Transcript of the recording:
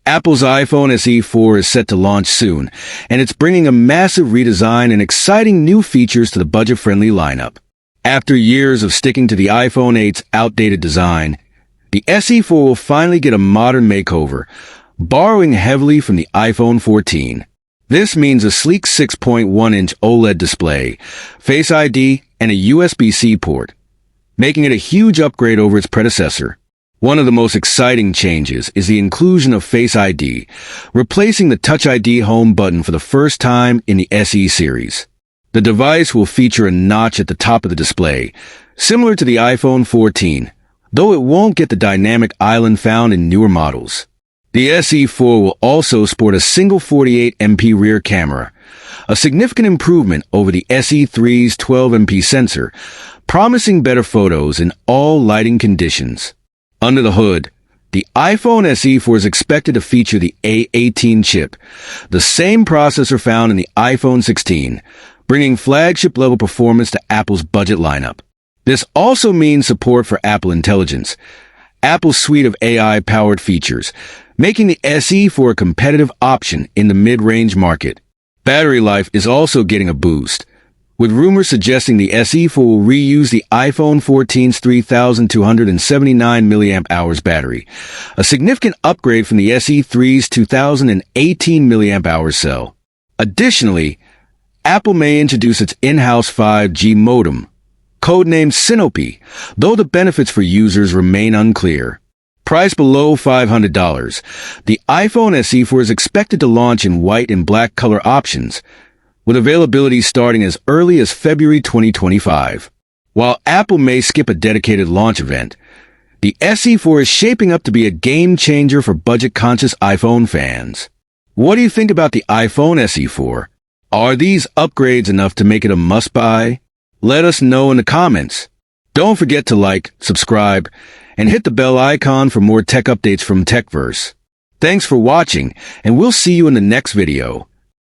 Apple's iPhone SE 4 is set to launch soon, and it's bringing a massive redesign and exciting new features to the budget-friendly lineup. After years of sticking to the iPhone 8's outdated design, the SE 4 will finally get a modern makeover, borrowing heavily from the iPhone 14. This means a sleek 6.1-inch OLED display, Face ID, and a USB-C port, making it a huge upgrade over its predecessor. One of the most exciting changes is the inclusion of Face ID, replacing the Touch ID home button for the first time in the SE series. The device will feature a notch at the top of the display, similar to the iPhone 14, though it won't get the dynamic island found in newer models. The SE 4 will also sport a single 48MP rear camera, a significant improvement over the SE 3's 12MP sensor, promising better photos in all lighting conditions. Under the hood, the iPhone SE 4 is expected to feature the A18 chip, the same processor found in the iPhone 16, bringing flagship-level performance to Apple's budget lineup. This also means support for Apple Intelligence, Apple's suite of AI-powered features, making the SE 4 a competitive option in the mid-range market. Battery life is also getting a boost, with rumors suggesting the SE 4 will reuse the iPhone 14's 3,279 mAh battery, a significant upgrade from the SE 3's 2018 mAh cell. Additionally, Apple may introduce its in-house 5G modem, codenamed Sinopi, though the benefits for users remain unclear. Priced below $500, the iPhone SE 4 is expected to launch in white and black color options, with availability starting as early as February 2025. While Apple may skip a dedicated launch event, the SE 4 is shaping up to be a game-changer for budget-conscious iPhone fans. What do you think about the iPhone SE 4? Are these upgrades enough to make it a must-buy? Let us know in the comments. Don't forget to like, subscribe, and hit the bell icon for more tech updates from TechVerse. Thanks for watching, and we'll see you in the next video.